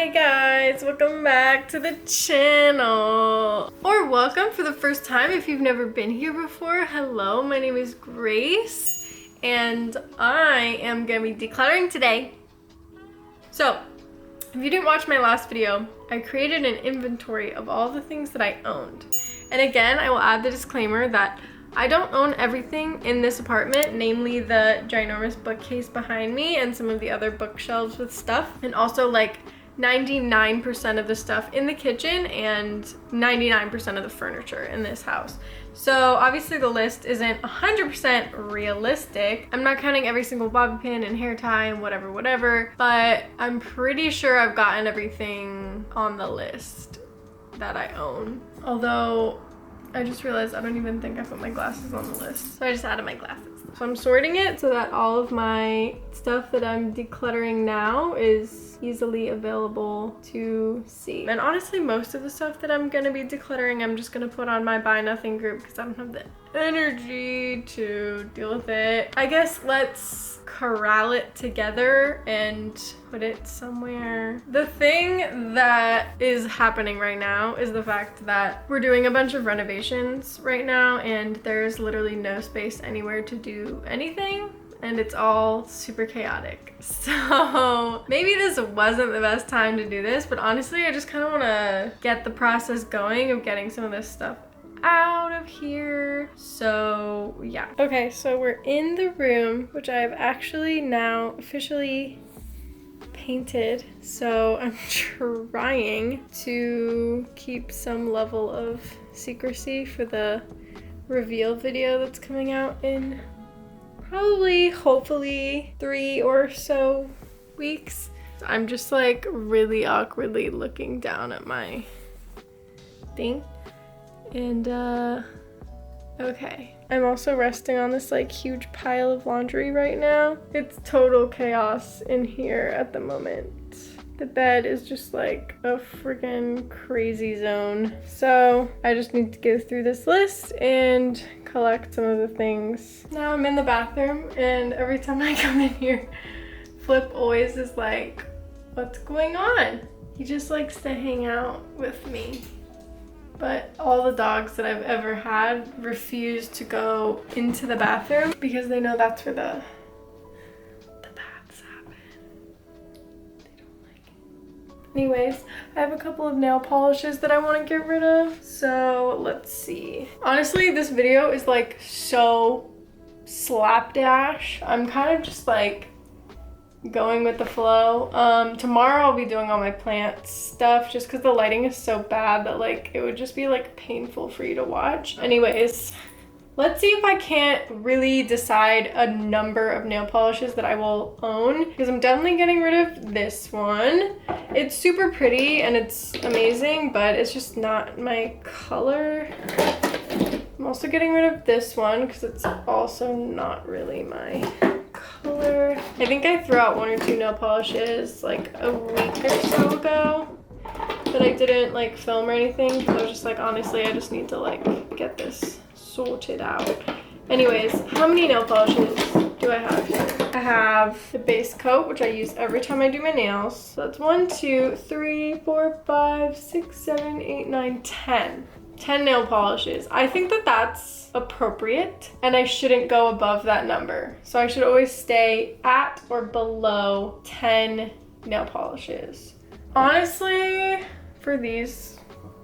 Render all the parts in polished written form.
Hi guys, welcome back to the channel. Or welcome for the first time if you've never been here before. Hello, my name is Grace and I am gonna be decluttering today. So, if you didn't watch my last video, I created an inventory of all the things that I owned. And again, I will add the disclaimer that I don't own everything in this apartment, namely the ginormous bookcase behind me and some of the other bookshelves with stuff, and also like 99% of the stuff in the kitchen and 99% of the furniture in this house. So obviously the list isn't 100% realistic. I'm not counting every single bobby pin and hair tie and whatever, but I'm pretty sure I've gotten everything on the list that I own. Although I just realized I don't even think I put my glasses on the list. So I just added my glasses. So I'm sorting it so that all of my stuff that I'm decluttering now is easily available to see. And honestly, most of the stuff that I'm gonna be decluttering, I'm just gonna put on my buy nothing group because I don't have the energy to deal with it. I guess let's corral it together and put it somewhere. The thing that is happening right now is the fact that we're doing a bunch of renovations right now and there's literally no space anywhere to do anything and it's all super chaotic. So maybe this wasn't the best time to do this, but honestly I just kind of want to get the process going of getting some of this stuff out of here. So yeah. Okay, so we're in the room, which I've actually now officially painted. So I'm trying to keep some level of secrecy for the reveal video that's coming out in probably, hopefully 3 or so weeks. I'm just like really awkwardly looking down at my thing. And okay. I'm also resting on this like huge pile of laundry right now. It's total chaos in here at the moment. The bed is just like a freaking crazy zone. So I just need to go through this list and collect some of the things. Now I'm in the bathroom and every time I come in here, Flip always is like, what's going on? He just likes to hang out with me. But all the dogs that I've ever had refuse to go into the bathroom because they know that's where the baths happen. They don't like it. Anyways, I have a couple of nail polishes that I want to get rid of. So let's see. Honestly, this video is like so slapdash. I'm kind of just like going with the flow. Tomorrow I'll be doing all my plant stuff just because the lighting is so bad that like it would just be like painful for you to watch. Anyways, let's see if I can't really decide a number of nail polishes that I will own because I'm definitely getting rid of this one. It's super pretty and it's amazing, but it's just not my color. I'm also getting rid of this one because it's also not really my color. I think I threw out 1 or 2 nail polishes like a week or so ago, but I didn't like film or anything because I was just like, honestly, I just need to like get this sorted out. Anyways, how many nail polishes do I have here? I have the base coat, which I use every time I do my nails. So that's 1, 2, 3, 4, 5, 6, 7, 8, 9, 10. 10 nail polishes. I think that that's appropriate and I shouldn't go above that number. So I should always stay at or below 10 nail polishes. Honestly, for these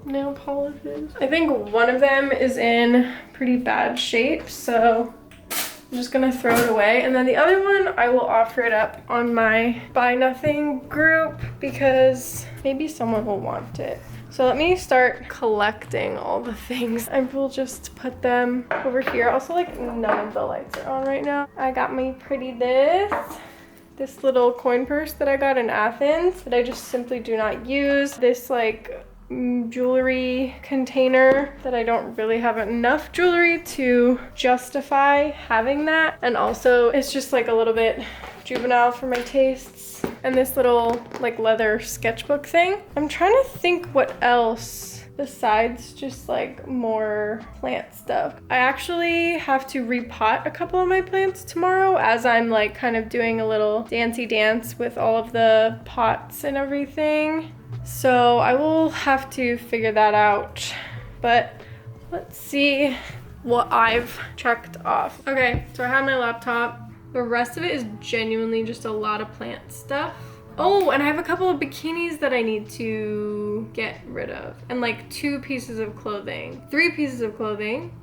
nail polishes, I think one of them is in pretty bad shape, so I'm just gonna throw it away. And then the other one, I will offer it up on my buy nothing group because maybe someone will want it. So let me start collecting all the things. I will just put them over here. Also, like, none of the lights are on right now. I got me pretty this little coin purse that I got in Athens that I just simply do not use. This like jewelry container that I don't really have enough jewelry to justify having that. And also it's just like a little bit juvenile for my tastes. And this little like leather sketchbook thing. I'm trying to think what else besides just like more plant stuff. I actually have to repot a couple of my plants tomorrow as I'm like kind of doing a little dancey dance with all of the pots and everything. So I will have to figure that out, but let's see what I've checked off. Okay, so I have my laptop. The rest of it is genuinely just a lot of plant stuff. Oh, and I have a couple of bikinis that I need to get rid of. And like 2 pieces of clothing. 3 pieces of clothing.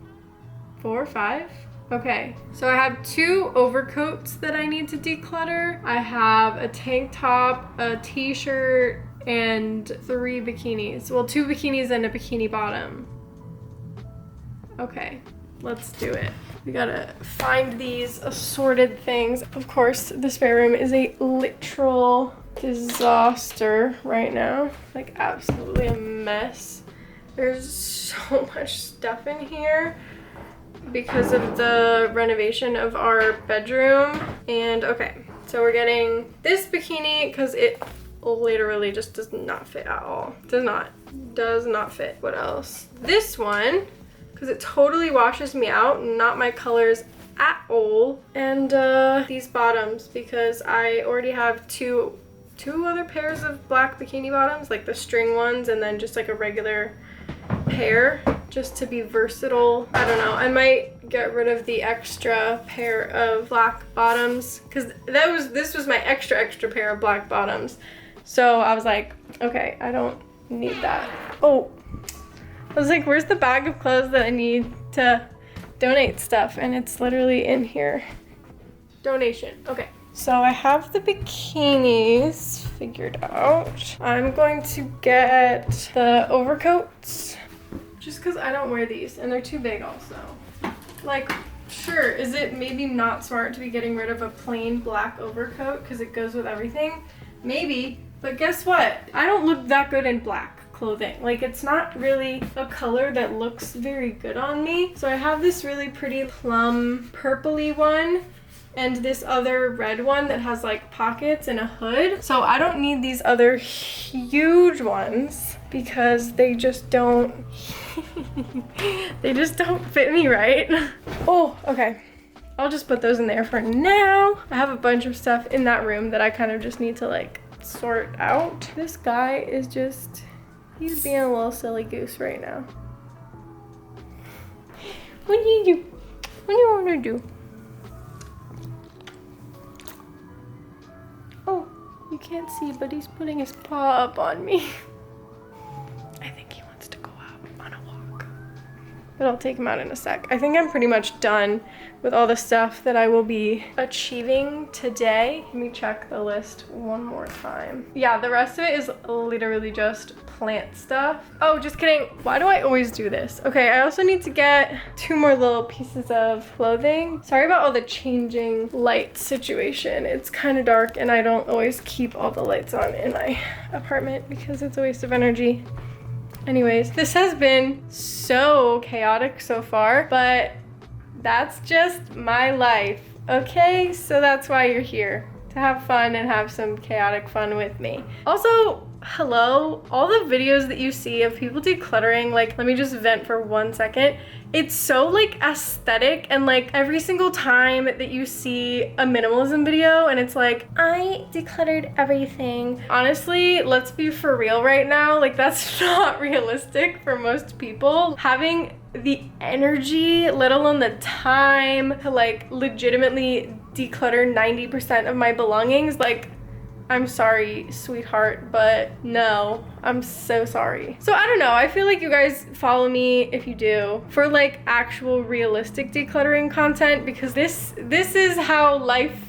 4, 5. Okay, so I have 2 overcoats that I need to declutter. I have a tank top, a t-shirt, and 3 bikinis. Well, 2 bikinis and a bikini bottom. Okay, let's do it. We gotta find these assorted things. Of course, the spare room is a literal disaster right now. Like absolutely a mess. There's so much stuff in here because of the renovation of our bedroom. And okay, so we're getting this bikini because it literally just does not fit at all. Does not fit. What else? This one, because it totally washes me out, not my colors at all. And these bottoms, because I already have two other pairs of black bikini bottoms, like the string ones and then just like a regular pair, just to be versatile. I don't know, I might get rid of the extra pair of black bottoms because this was my extra pair of black bottoms. So I was like, okay, I don't need that. Oh, I was like, where's the bag of clothes that I need to donate stuff? And it's literally in here. Donation, okay. So I have the bikinis figured out. I'm going to get the overcoats just because I don't wear these and they're too big also. Like, sure, is it maybe not smart to be getting rid of a plain black overcoat because it goes with everything? Maybe, but guess what? I don't look that good in black clothing. Like, it's not really a color that looks very good on me. So I have this really pretty plum purpley one and this other red one that has like pockets and a hood. So I don't need these other huge ones because they just don't they just don't fit me right. Oh, okay. I'll just put those in there for now. I have a bunch of stuff in that room that I kind of just need to like sort out. This guy is just, he's being a little silly goose right now. What do you do? What do you want to do? Oh, you can't see, but he's putting his paw up on me. I think he wants to go out on a walk. But I'll take him out in a sec. I think I'm pretty much done with all the stuff that I will be achieving today. Let me check the list one more time. Yeah, the rest of it is literally just plant stuff. Oh, just kidding. Why do I always do this? Okay, I also need to get 2 more little pieces of clothing. Sorry about all the changing light situation. It's kind of dark and I don't always keep all the lights on in my apartment because it's a waste of energy. Anyways, this has been so chaotic so far, but that's just my life, okay? So that's why you're here, to have fun and have some chaotic fun with me. Also, hello, all the videos that you see of people decluttering, like, let me just vent for 1 second. It's so like aesthetic, and like every single time that you see a minimalism video and it's like, I decluttered everything. Honestly, let's be for real right now, like that's not realistic for most people. Having the energy, let alone the time to like legitimately declutter 90% of my belongings, like, I'm sorry, sweetheart, but no, I'm so sorry. So I don't know, I feel like you guys follow me, if you do, for like actual realistic decluttering content, because this is how life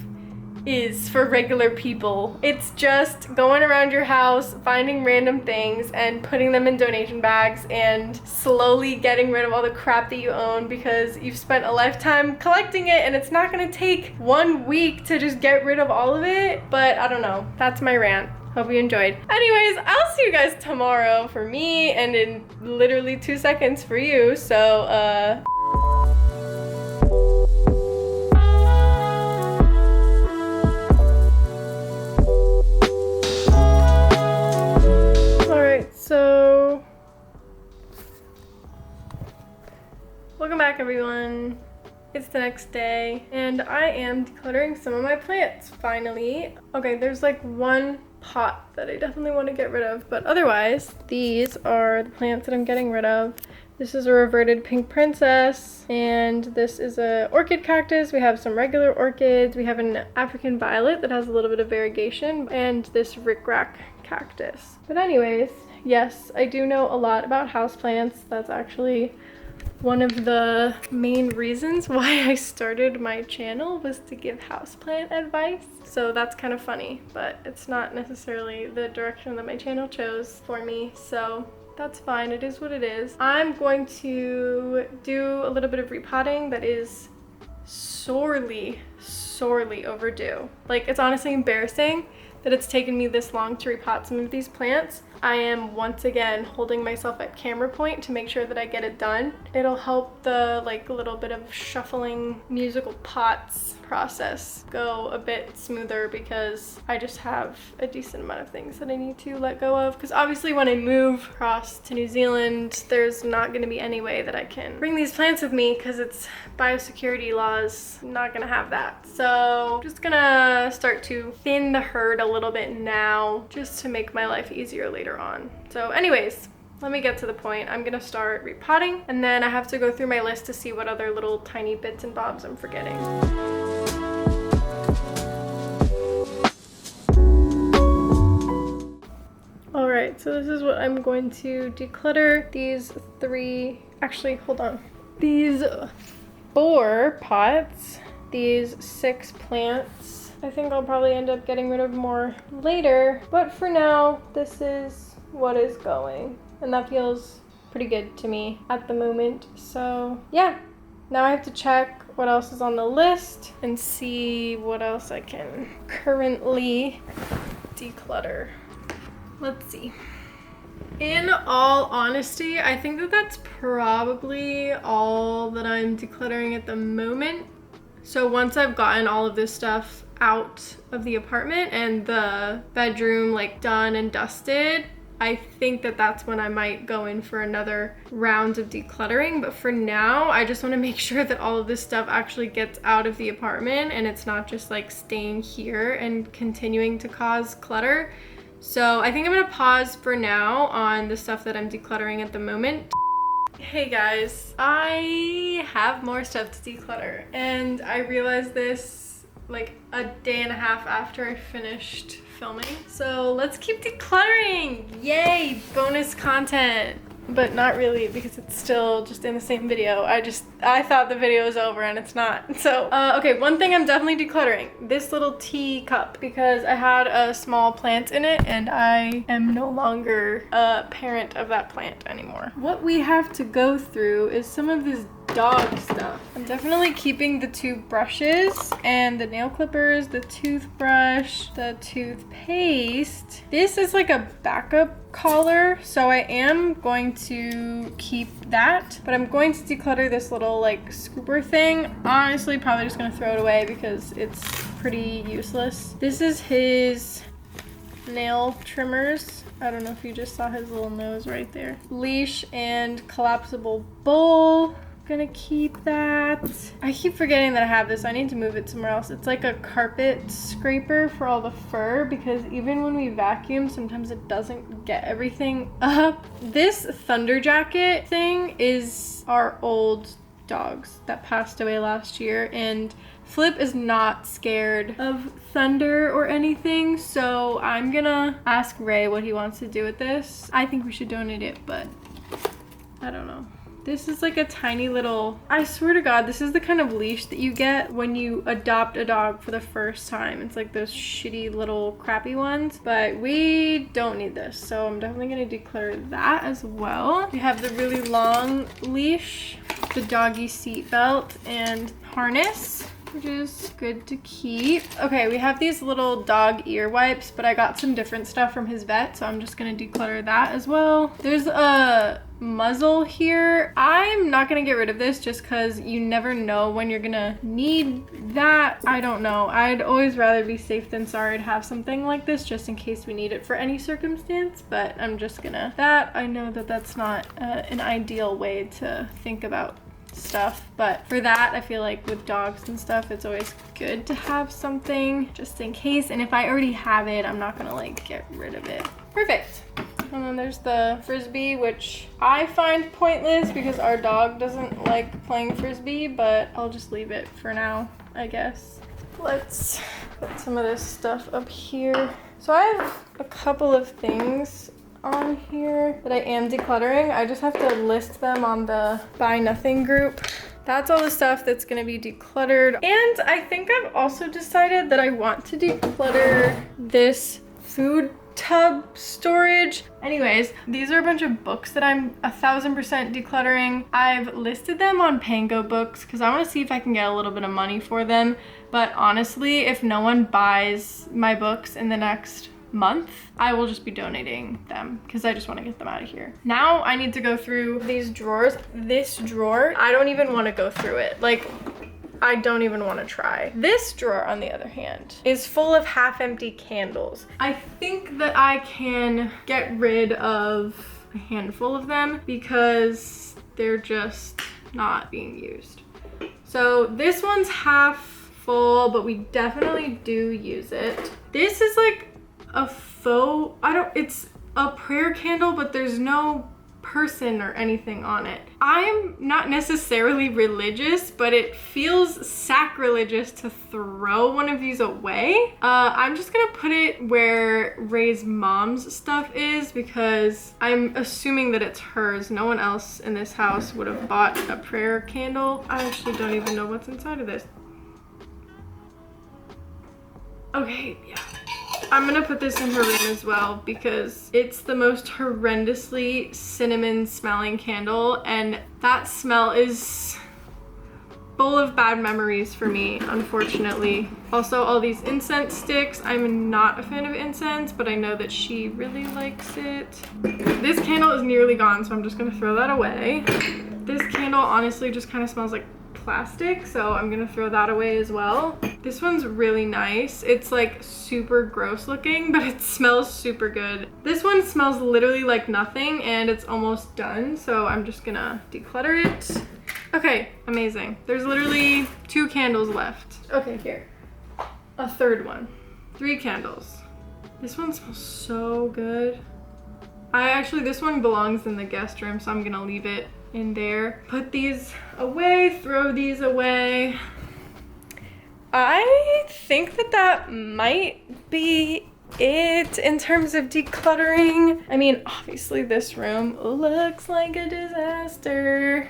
is for regular people. It's just going around your house, finding random things and putting them in donation bags and slowly getting rid of all the crap that you own because you've spent a lifetime collecting it and it's not gonna take 1 week to just get rid of all of it. But I don't know, that's my rant. Hope you enjoyed. Anyways, I'll see you guys tomorrow for me and in literally 2 seconds for you. So, so back, everyone. It's the next day and I am decluttering some of my plants finally. Okay, there's like one pot that I definitely want to get rid of, but otherwise these are the plants that I'm getting rid of. This is a reverted pink princess, and this is a orchid cactus. We have some regular orchids. We have an African violet that has a little bit of variegation, and this rickrack cactus. But anyways, yes, I do know a lot about houseplants. That's actually one of the main reasons why I started my channel, was to give houseplant advice. So that's kind of funny, but it's not necessarily the direction that my channel chose for me. So that's fine, it is what it is. I'm going to do a little bit of repotting that is sorely overdue. Like, it's honestly embarrassing that it's taken me this long to repot some of these plants. I am once again holding myself at camera point to make sure that I get it done. It'll help the like little bit of shuffling musical pots process go a bit smoother, because I just have a decent amount of things that I need to let go of. Because obviously when I move across to New Zealand, there's not going to be any way that I can bring these plants with me, because it's biosecurity laws, not gonna have that. So I'm just gonna start to thin the herd a little bit now, just to make my life easier later on. So anyways, let me get to the point. I'm gonna start repotting, and then I have to go through my list to see what other little tiny bits and bobs I'm forgetting. All right, so this is what I'm going to declutter. These three, actually, hold on. These 4 pots, these 6 plants. I think I'll probably end up getting rid of more later, but for now, this is what is going, and that feels pretty good to me at the moment. So yeah, now I have to check what else is on the list and see what else I can currently declutter. Let's see. In all honesty, I think that that's probably all that I'm decluttering at the moment. So once I've gotten all of this stuff out of the apartment and the bedroom like done and dusted, I think that that's when I might go in for another round of decluttering. But for now, I just want to make sure that all of this stuff actually gets out of the apartment and it's not just like staying here and continuing to cause clutter. So I think I'm gonna pause for now on the stuff that I'm decluttering at the moment. Hey guys, I have more stuff to declutter, and I realized this like a day and a half after I finished filming. So let's keep decluttering! Yay, bonus content! But not really, because it's still just in the same video. I thought the video was over and it's not. So, okay, one thing I'm definitely decluttering. This little tea cup, because I had a small plant in it and I am no longer a parent of that plant anymore. What we have to go through is some of this dog stuff. I'm definitely keeping the 2 brushes and the nail clippers, the toothbrush, the toothpaste. This is like a backup collar, so I am going to keep that, but I'm going to declutter this little like scooper thing. Honestly, probably just gonna throw it away because it's pretty useless. This is his nail trimmers. I don't know if you just saw his little nose right there. Leash and collapsible bowl. Gonna keep that. I keep forgetting that I have this. I need to move it somewhere else. It's like a carpet scraper for all the fur, because even when we vacuum, sometimes it doesn't get everything up. This thunder jacket thing is our old dog's that passed away last year, and Flip is not scared of thunder or anything, so I'm gonna ask Ray what he wants to do with this. I think we should donate it, but I don't know. This is like a tiny little, I swear to God, this is the kind of leash that you get when you adopt a dog for the first time. It's like those shitty little crappy ones, but we don't need this. So I'm definitely gonna declutter that as well. We have the really long leash, the doggy seat belt and harness, which is good to keep. Okay, we have these little dog ear wipes, but I got some different stuff from his vet, so I'm just gonna declutter that as well. There's a muzzle here. I'm not gonna get rid of this just because you never know when you're gonna need that. I don't know. I'd always rather be safe than sorry to have something like this just in case we need it for any circumstance, but I'm just gonna, I know that that's not an ideal way to think about stuff. But for that, I feel like with dogs and stuff, it's always good to have something just in case. And if I already have it, I'm not gonna like get rid of it. Perfect. And then there's the Frisbee, which I find pointless because our dog doesn't like playing Frisbee, but I'll just leave it for now, I guess. Let's put some of this stuff up here. So I have a couple of things on here that I am decluttering. I just have to list them on the Buy Nothing group. That's all the stuff that's gonna be decluttered. And I think I've also decided that I want to declutter this food tub storage. Anyways, these are a bunch of books that I'm 1000% decluttering. I've listed them on Pango Books because I want to see if I can get a little bit of money for them. But honestly, if no one buys my books in the next month, I will just be donating them because I just want to get them out of here. Now I need to go through these drawers. This drawer, I don't even want to go through it. Like, I don't even want to try. This drawer, on the other hand, is full of half-empty candles. I think that I can get rid of a handful of them because they're just not being used. So this one's half full, but we definitely do use it. This is like a faux, it's a prayer candle, but there's no person or anything on it. I'm not necessarily religious, but it feels sacrilegious to throw one of these away. I'm just gonna put it where Ray's mom's stuff is because I'm assuming that it's hers. No one else in this house would have bought a prayer candle. I actually don't even know what's inside of this. Okay, yeah. I'm gonna put this in her room as well because it's the most horrendously cinnamon smelling candle, and that smell is full of bad memories for me, unfortunately. Also, all these incense sticks. I'm not a fan of incense, but I know that she really likes it. This candle is nearly gone, so I'm just gonna throw that away. This candle honestly just kind of smells like plastic, so I'm gonna throw that away as well. This one's really nice. It's like super gross looking, but it smells super good. This one smells literally like nothing and it's almost done, so I'm just gonna declutter it. Okay, amazing. There's literally 2 candles left. Okay, here. A third one. 3 candles. This one smells so good. This one belongs in the guest room, so I'm gonna leave it in there. Put these away, throw these away. I think that might be it in terms of decluttering. I mean, obviously this room looks like a disaster.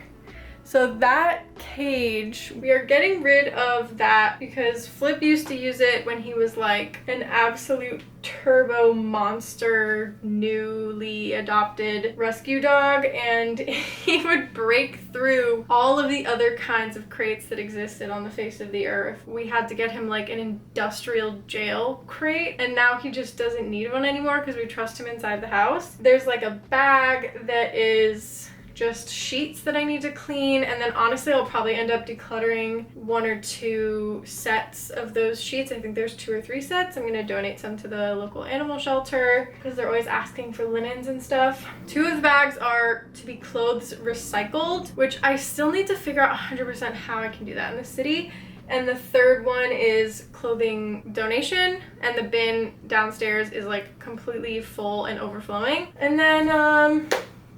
So that cage, we are getting rid of that because Flip used to use it when he was like an absolute turbo monster, newly adopted rescue dog, and he would break through all of the other kinds of crates that existed on the face of the earth. We had to get him like an industrial jail crate, and now he just doesn't need one anymore because we trust him inside the house. There's like a bag that is just sheets that I need to clean, and then honestly I'll probably end up decluttering 1 or 2 sets of those sheets. I think there's 2 or 3 sets. I'm gonna donate some to the local animal shelter because they're always asking for linens and stuff. 2 of the bags are to be clothes recycled, which I still need to figure out 100% how I can do that in the city. And the third one is clothing donation, and the bin downstairs is like completely full and overflowing. And then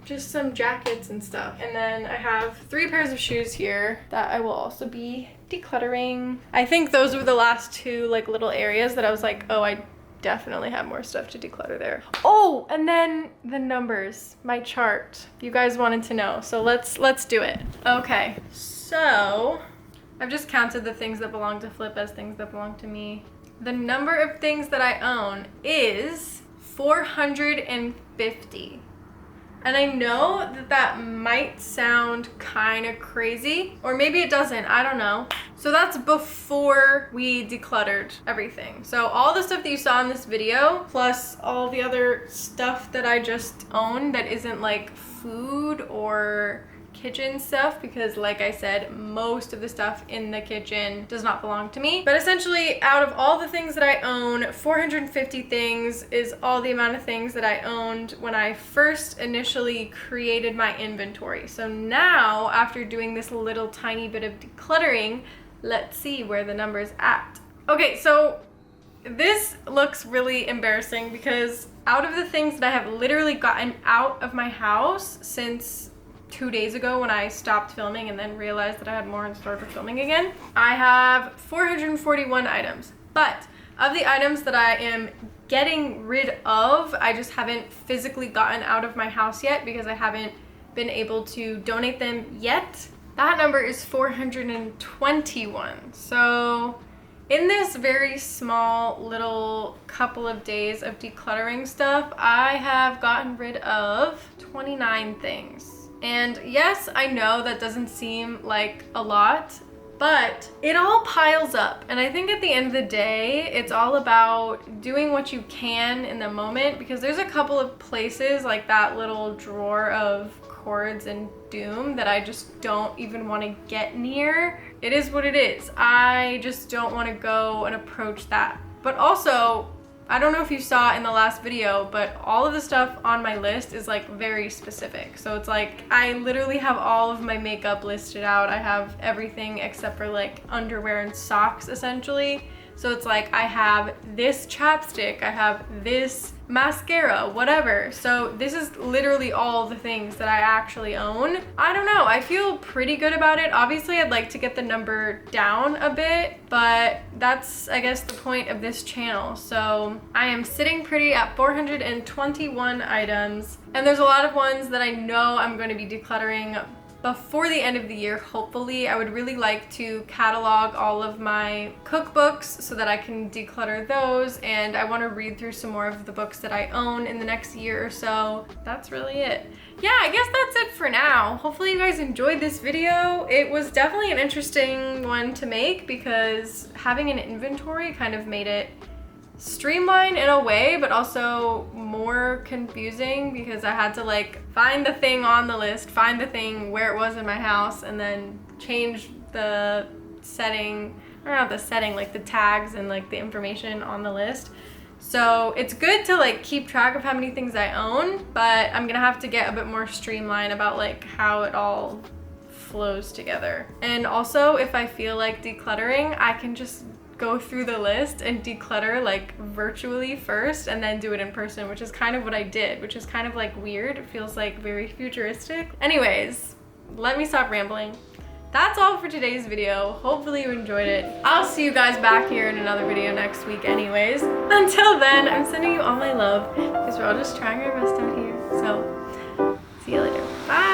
just some jackets and stuff. And then I have 3 pairs of shoes here that I will also be decluttering. I think those were the last 2 like little areas that I was like, oh, I definitely have more stuff to declutter there. Oh, and then the numbers, my chart. You guys wanted to know, so let's do it. Okay, so I've just counted the things that belong to Flip as things that belong to me. The number of things that I own is 450. And I know that might sound kind of crazy, or maybe it doesn't, I don't know. So that's before we decluttered everything. So all the stuff that you saw in this video, plus all the other stuff that I just own that isn't like food or kitchen stuff because, like I said, most of the stuff in the kitchen does not belong to me. But essentially, out of all the things that I own, 450 things is all the amount of things that I owned when I first initially created my inventory. So now, after doing this little tiny bit of decluttering, let's see where the number's at. Okay, so this looks really embarrassing because out of the things that I have literally gotten out of my house since 2 days ago when I stopped filming and then realized that I had more in store for filming again, I have 441 items. But of the items that I am getting rid of, I just haven't physically gotten out of my house yet because I haven't been able to donate them yet. That number is 421. So in this very small little couple of days of decluttering stuff, I have gotten rid of 29 things. And yes, I know that doesn't seem like a lot, but it all piles up. And I think at the end of the day, it's all about doing what you can in the moment, because there's a couple of places like that little drawer of cords and doom that I just don't even want to get near. It is what it is. I just don't want to go and approach that. But also, I don't know if you saw in the last video, but all of the stuff on my list is like very specific. So it's like I literally have all of my makeup listed out. I have everything except for like underwear and socks essentially. So it's like I have this chapstick, I have this mascara, whatever. So this is literally all the things that I actually own. I don't know, I feel pretty good about it. Obviously, I'd like to get the number down a bit, but that's, I guess, the point of this channel. So I am sitting pretty at 421 items, and there's a lot of ones that I know I'm going to be decluttering before the end of the year, hopefully. I would really like to catalog all of my cookbooks so that I can declutter those, and I want to read through some more of the books that I own in the next year or so. That's really it. Yeah, I guess that's it for now. Hopefully you guys enjoyed this video. It was definitely an interesting one to make because having an inventory kind of made it streamlined in a way, but also more confusing because I had to like find the thing on the list, find the thing where it was in my house, and then change the setting, or not the setting, like the tags and like the information on the list. So it's good to like keep track of how many things I own, but I'm gonna have to get a bit more streamlined about like how it all flows together. And also, if I feel like decluttering, I can just go through the list and declutter like virtually first and then do it in person, which is kind of what I did, which is kind of like weird. It feels like very futuristic. Anyways, let me stop rambling. That's all for today's video. Hopefully you enjoyed it. I'll see you guys back here in another video next week anyways. Until then, I'm sending you all my love because we're all just trying our best out here. So see you later. Bye.